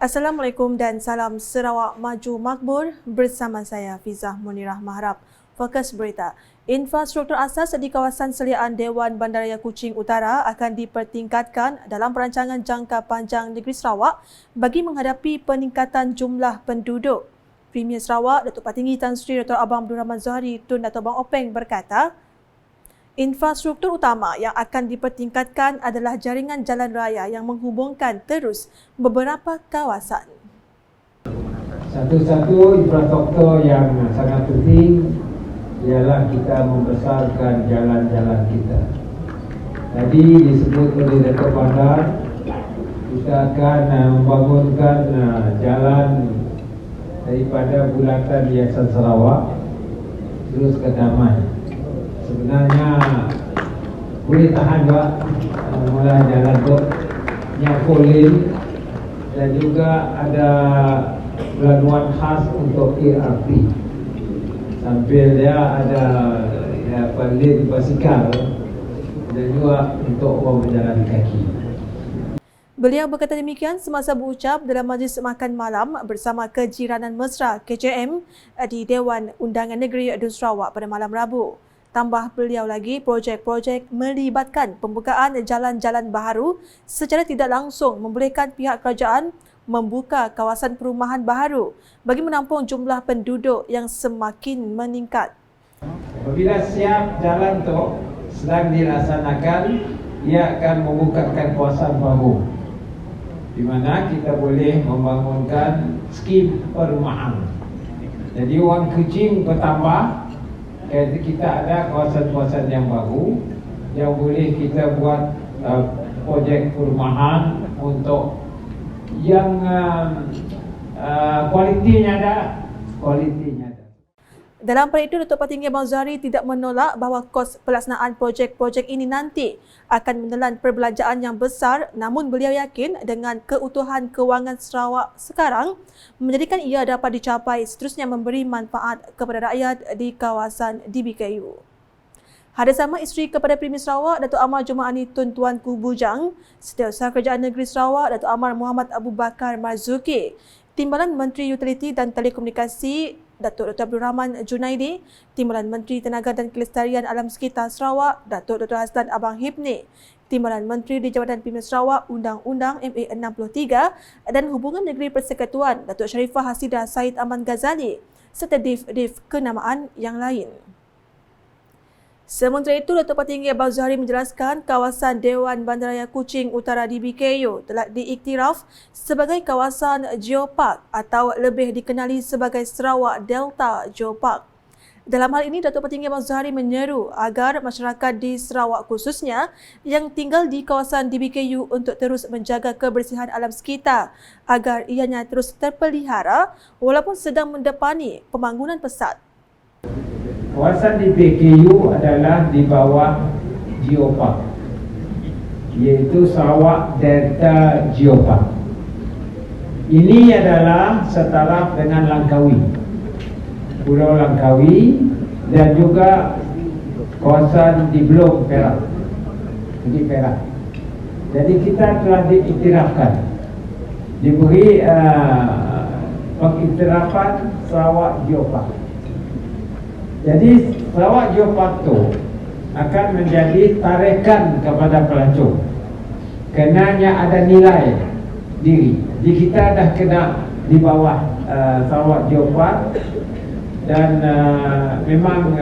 Assalamualaikum dan salam Sarawak Maju Makmur bersama saya Fizah Munirah Maharap. Fokus berita. Infrastruktur asas di kawasan seliaan Dewan Bandaraya Kuching Utara akan dipertingkatkan dalam perancangan jangka panjang negeri Sarawak bagi menghadapi peningkatan jumlah penduduk. Premier Sarawak Datuk Patinggi Tan Sri Dr. Abang Abdul Rahman Zohari Tun Dato' Bang Openg berkata, infrastruktur utama yang akan dipertingkatkan adalah jaringan jalan raya yang menghubungkan terus beberapa kawasan. Satu-satu infrastruktur yang sangat penting ialah kita membesarkan jalan-jalan kita. Tadi disebut oleh Datuk Bandar, kita akan membangunkan jalan daripada Bulatan Yayasan Sarawak terus ke Damai. Sebenarnya boleh tahan juga mulai jalan tu Nyakolin dan juga ada laluan khas untuk ERP. Sambil dia ada lane basikal dan juga untuk orang berjalan kaki. Beliau berkata demikian semasa berucap dalam majlis makan malam bersama Kejiranan Mesra KJM di Dewan Undangan Negeri Dun Sarawak pada malam Rabu. Tambah beliau lagi, projek-projek melibatkan pembukaan jalan-jalan baharu secara tidak langsung membolehkan pihak kerajaan membuka kawasan perumahan baharu bagi menampung jumlah penduduk yang semakin meningkat. Apabila siap jalan tu sedang dilaksanakan, ia akan membukakan kawasan baru di mana kita boleh membangunkan skim perumahan. Jadi orang Kuching bertambah, kita ada kawasan-kawasan yang baru yang boleh kita buat projek perumahan untuk yang kualitinya ada. Dalam pada itu, Datuk Patinggi Abang Zohari tidak menolak bahawa kos pelaksanaan projek-projek ini nanti akan menelan perbelanjaan yang besar, namun beliau yakin dengan keutuhan kewangan Sarawak sekarang menjadikan ia dapat dicapai seterusnya memberi manfaat kepada rakyat di kawasan DBKU. Ada sama isteri kepada Premier Sarawak Datuk Amar Jumaani Tun Tuanku Bujang, Setiausaha Kerajaan Negeri Sarawak Datuk Amar Muhammad Abu Bakar Marzuki, Timbalan Menteri Utiliti dan Telekomunikasi Datuk Dr. Abdul Rahman Junaidi, Timbalan Menteri Tenaga dan Kelestarian Alam Sekitar Sarawak Datuk Dr. Haslan Abang Hibni, Timbalan Menteri di Jabatan Premier Sarawak Undang-Undang MA 63 dan Hubungan Negeri Persekutuan Datuk Sharifah Hasidah Said Aman Ghazali serta div-div kenamaan yang lain. Sementara itu, Datuk Patinggi Abang Zohari menjelaskan kawasan Dewan Bandaraya Kuching Utara DBKU telah diiktiraf sebagai kawasan Geopark atau lebih dikenali sebagai Sarawak Delta Geopark. Dalam hal ini, Datuk Patinggi Abang Zohari menyeru agar masyarakat di Sarawak khususnya yang tinggal di kawasan DBKU untuk terus menjaga kebersihan alam sekitar agar ianya terus terpelihara walaupun sedang mendepani pembangunan pesat. Kawasan di PKU adalah di bawah Geopark, iaitu Sarawak Delta Geopark. Ini adalah setaraf dengan Langkawi, Pulau Langkawi dan juga kawasan di Blok Perak, di Perak. Jadi kita telah diiktirafkan, diberi pengiktirafan Sarawak Geopark. Jadi Sarawak Geopark itu akan menjadi tarikan kepada pelancong kenanya ada nilai diri. Jadi kita dah kena di bawah Sarawak Geopark dan memang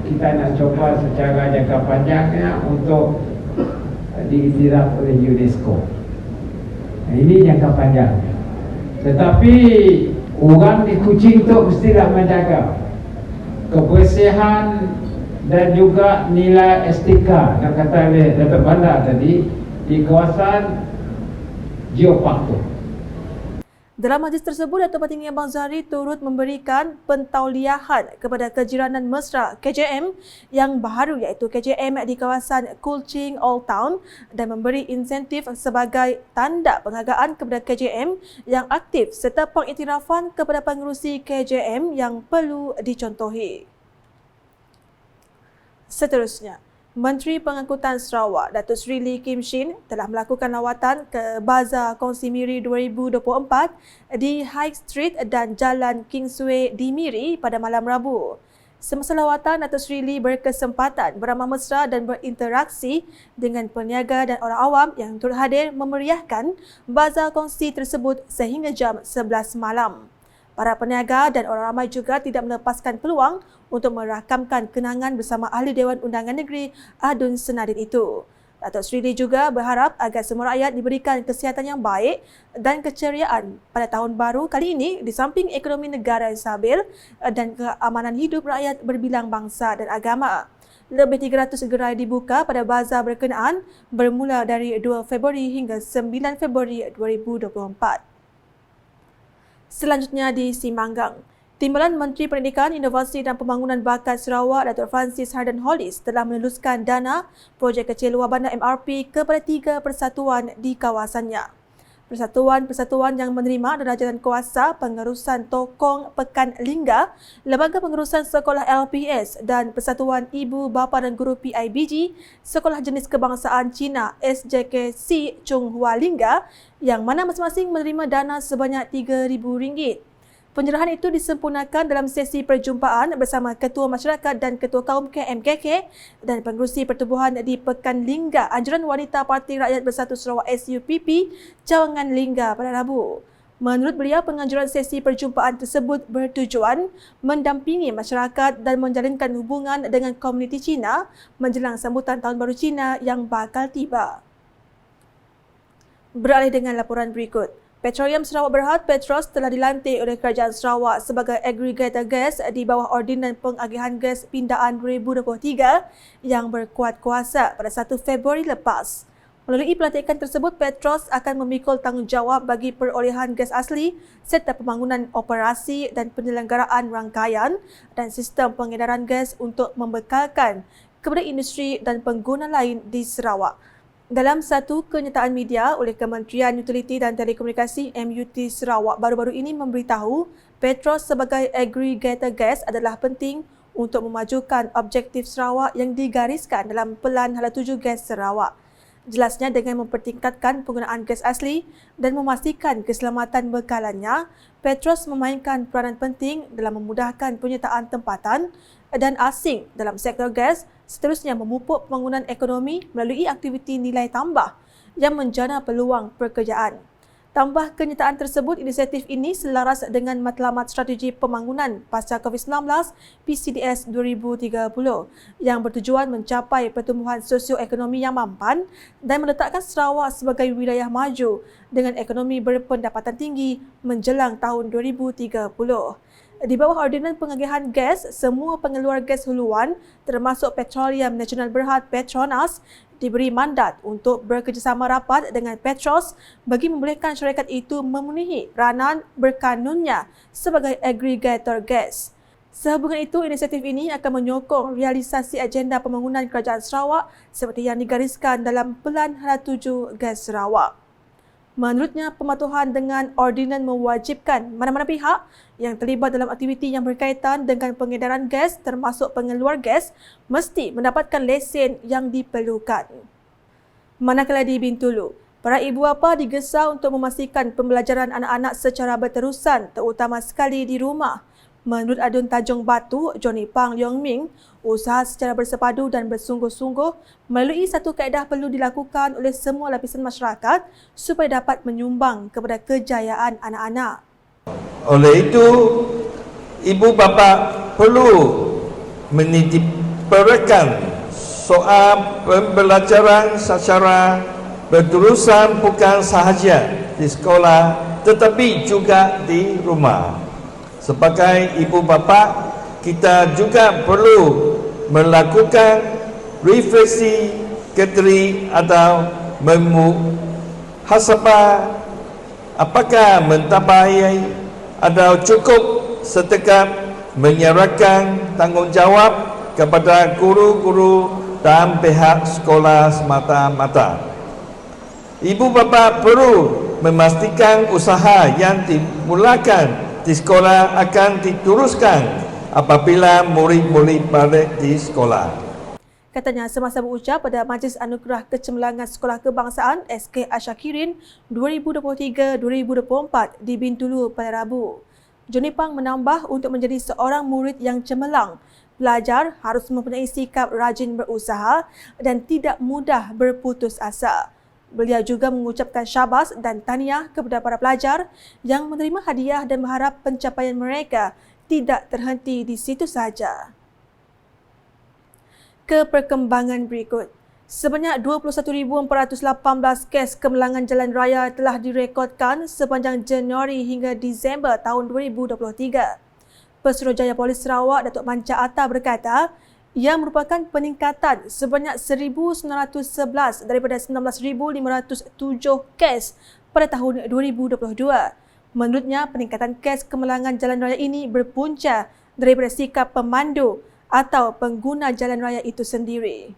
kita nak coba secara jangka panjangnya untuk diiktiraf oleh UNESCO. Ini jangka panjang. Tetapi orang di Kuching tu mestilah menjaga kebersihan dan juga nilai estetika yang kata oleh Datuk Bandar tadi di kawasan Geopark tu. Dalam majlis tersebut, Datuk Patinggi Abang Zohari turut memberikan pentauliahan kepada Kejiranan Mesra KJM yang baharu iaitu KJM di kawasan Kuching Old Town dan memberi insentif sebagai tanda penghargaan kepada KJM yang aktif serta pengiktirafan kepada pengerusi KJM yang perlu dicontohi. Seterusnya, Menteri Pengangkutan Sarawak, Datuk Seri Lee Kim Shin telah melakukan lawatan ke Bazar Kongsi Miri 2024 di High Street dan Jalan Kingsway di Miri pada malam Rabu. Semasa lawatan, Datuk Seri Lee berkesempatan beramah mesra dan berinteraksi dengan peniaga dan orang awam yang turut hadir memeriahkan Bazar Kongsi tersebut sehingga jam 11 malam. Para peniaga dan orang ramai juga tidak melepaskan peluang untuk merakamkan kenangan bersama Ahli Dewan Undangan Negeri Adun Senadin itu. Datuk Seri Lee juga berharap agar semua rakyat diberikan kesihatan yang baik dan keceriaan pada tahun baru kali ini di samping ekonomi negara yang stabil dan keamanan hidup rakyat berbilang bangsa dan agama. Lebih 300 gerai dibuka pada bazar berkenaan bermula dari 2 Februari hingga 9 Februari 2024. Selanjutnya di Simanggang, Timbalan Menteri Pendidikan, Inovasi dan Pembangunan Bakat Sarawak Datuk Francis Harden Hollis telah meneluskan dana projek kecil luar bandar MRP kepada 3 persatuan di kawasannya. Persatuan-persatuan yang menerima darjatan kuasa pengurusan Tokong Pekan Lingga, Lembaga Pengurusan Sekolah LPS dan Persatuan Ibu Bapa dan Guru PIBG, Sekolah Jenis Kebangsaan Cina SJKC Chung Hua Lingga yang mana masing-masing menerima dana sebanyak RM3,000. Penyerahan itu disempurnakan dalam sesi perjumpaan bersama Ketua Masyarakat dan Ketua Kaum KMKK dan Pengerusi Pertubuhan di Pekan Lingga Anjuran Wanita Parti Rakyat Bersatu Sarawak SUPP Cawangan Lingga pada Rabu. Menurut beliau, penganjuran sesi perjumpaan tersebut bertujuan mendampingi masyarakat dan menjalinkan hubungan dengan komuniti Cina menjelang sambutan Tahun Baru Cina yang bakal tiba. Beralih dengan laporan berikut. Petroleum Sarawak Berhad Petros telah dilantik oleh Kerajaan Sarawak sebagai aggregator gas di bawah Ordinan Pengagihan Gas Pindaan 2023 yang berkuat kuasa pada 1 Februari lepas. Melalui pelantikan tersebut, Petros akan memikul tanggungjawab bagi perolehan gas asli serta pembangunan operasi dan penyelenggaraan rangkaian dan sistem pengedaran gas untuk membekalkan kepada industri dan pengguna lain di Sarawak. Dalam satu kenyataan media oleh Kementerian Utiliti dan Telekomunikasi MUT Sarawak baru-baru ini memberitahu Petros sebagai aggregator gas adalah penting untuk memajukan objektif Sarawak yang digariskan dalam Pelan Hala Tuju Gas Sarawak. Jelasnya dengan mempertingkatkan penggunaan gas asli dan memastikan keselamatan bekalannya, Petros memainkan peranan penting dalam memudahkan penyertaan tempatan dan asing dalam sektor gas, seterusnya memupuk pembangunan ekonomi melalui aktiviti nilai tambah yang menjana peluang pekerjaan. Tambah kenyataan tersebut, inisiatif ini selaras dengan matlamat strategi pembangunan pasca COVID-19 PCDS 2030 yang bertujuan mencapai pertumbuhan sosioekonomi yang mampan dan meletakkan Sarawak sebagai wilayah maju dengan ekonomi berpendapatan tinggi menjelang tahun 2030. Di bawah Ordinan Pengagihan Gas, semua pengeluar gas huluan termasuk Petroleum Nasional Berhad Petronas diberi mandat untuk bekerjasama rapat dengan Petros bagi membolehkan syarikat itu memenuhi peranan berkanunnya sebagai aggregator gas. Sehubungan itu, inisiatif ini akan menyokong realisasi agenda pembangunan Kerajaan Sarawak seperti yang digariskan dalam Pelan Hala Tuju Gas Sarawak. Menurutnya, pematuhan dengan ordinan mewajibkan mana-mana pihak yang terlibat dalam aktiviti yang berkaitan dengan pengedaran gas termasuk pengeluar gas mesti mendapatkan lesen yang diperlukan. Manakala di Bintulu, para ibu bapa digesa untuk memastikan pembelajaran anak-anak secara berterusan terutama sekali di rumah. Menurut Adun Tanjung Batu, Johnny Pang Leong Ming, usaha secara bersepadu dan bersungguh-sungguh melalui satu kaedah perlu dilakukan oleh semua lapisan masyarakat supaya dapat menyumbang kepada kejayaan anak-anak. Oleh itu, ibu bapa perlu menitikberatkan soal pembelajaran secara berterusan bukan sahaja di sekolah tetapi juga di rumah. Sebagai ibu bapa, kita juga perlu melakukan refleksi diri atau memuhasabah apakah mencapai atau cukup setakat menyerahkan tanggungjawab kepada guru-guru dan pihak sekolah semata-mata. Ibu bapa perlu memastikan usaha yang dimulakan di sekolah akan diteruskan apabila murid-murid balik di sekolah. Katanya semasa berucap pada Majlis Anugerah Kecemerlangan Sekolah Kebangsaan SK Asyakirin 2023-2024 di Bintulu pada Rabu. Johnny Pang menambah untuk menjadi seorang murid yang cemerlang, pelajar harus mempunyai sikap rajin berusaha dan tidak mudah berputus asa. Beliau juga mengucapkan syabas dan tahniah kepada para pelajar yang menerima hadiah dan berharap pencapaian mereka tidak terhenti di situ sahaja. Ke perkembangan berikut. Sebanyak 21,418 kes kemalangan jalan raya telah direkodkan sepanjang Januari hingga Disember tahun 2023. Pesuruhjaya Polis Sarawak Datuk Manca Atta berkata, ia merupakan peningkatan sebanyak 1,911 daripada 19,507 kes pada tahun 2022. Menurutnya, peningkatan kes kemalangan jalan raya ini berpunca daripada sikap pemandu atau pengguna jalan raya itu sendiri.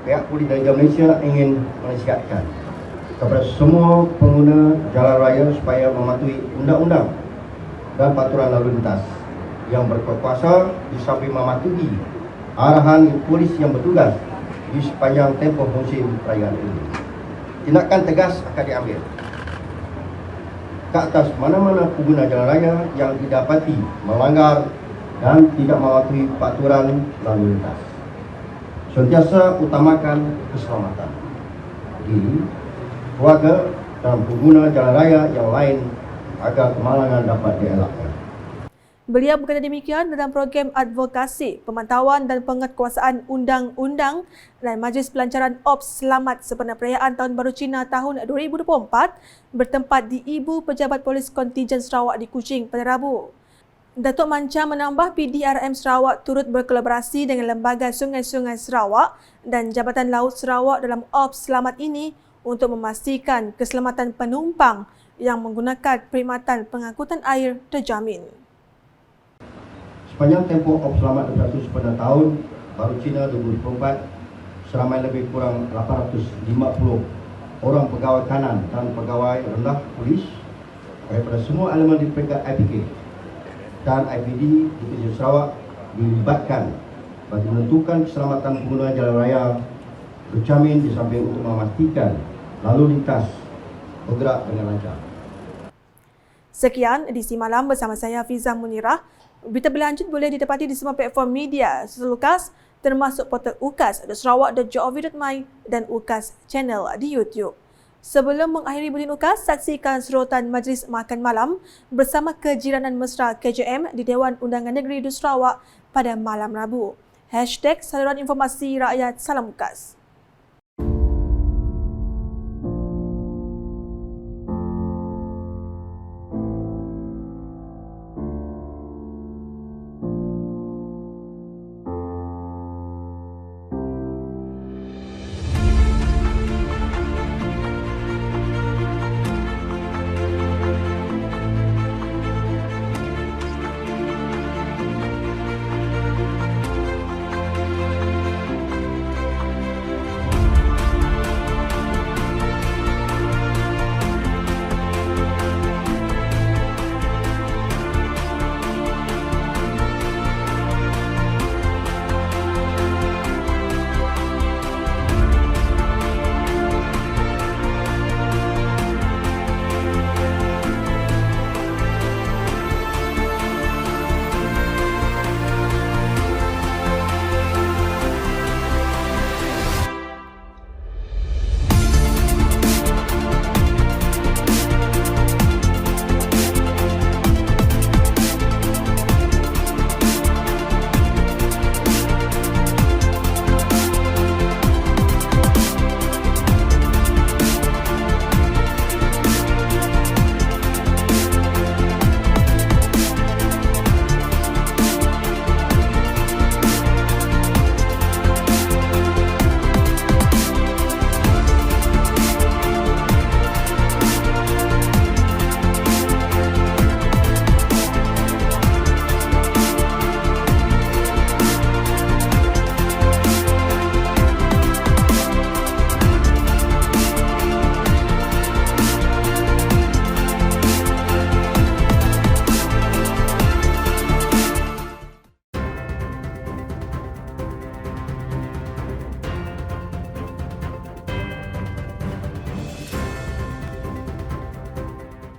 Pihak Polis Darjah Malaysia ingin menasihatkan kepada semua pengguna jalan raya supaya mematuhi undang-undang dan peraturan lalu lintas yang berkuasa di samping mematuhi arahan polis yang bertugas di sepanjang tempoh musim perayaan ini. Tindakan tegas akan diambil ke atas mana-mana pengguna jalan raya yang didapati melanggar dan tidak mematuhi peraturan lalu lintas. Sentiasa utamakan keselamatan diri, keluarga dan pengguna jalan raya yang lain agar kemalangan dapat dielakkan. Beliau berkata demikian dalam program advokasi, pemantauan dan penguatkuasaan undang-undang dan Majlis Pelancaran Ops Selamat sempena perayaan Tahun Baru Cina tahun 2024 bertempat di Ibu Pejabat Polis Kontijen Sarawak di Kuching pada Rabu. Datuk Manca menambah PDRM Sarawak turut berkolaborasi dengan Lembaga Sungai-Sungai Sarawak dan Jabatan Laut Sarawak dalam Ops Selamat ini untuk memastikan keselamatan penumpang yang menggunakan perkhidmatan pengangkutan air terjamin. Sepanjang tempoh Ops Selamat 200 pada tahun Baru Cina 2024, seramai lebih kurang 850 orang pegawai kanan dan pegawai rendah polis daripada semua elemen di peringkat IPK dan IPD di Kuching Sarawak dilibatkan bagi menentukan keselamatan pengguna jalan raya berjamin di samping untuk memastikan lalu lintas bergerak dengan lancar. Sekian edisi malam bersama saya Fiza Munirah. Berita berlanjut boleh didapati di semua platform media selukas termasuk portal ukas.sarawak.gov.my dan Ukas channel di YouTube. Sebelum mengakhiri buletin Ukas, saksikan serotan Majlis Makan Malam bersama Kejiranan Mesra KJM di Dewan Undangan Negeri Sarawak pada malam Rabu. #Saluran Informasi Rakyat Salam Ukas.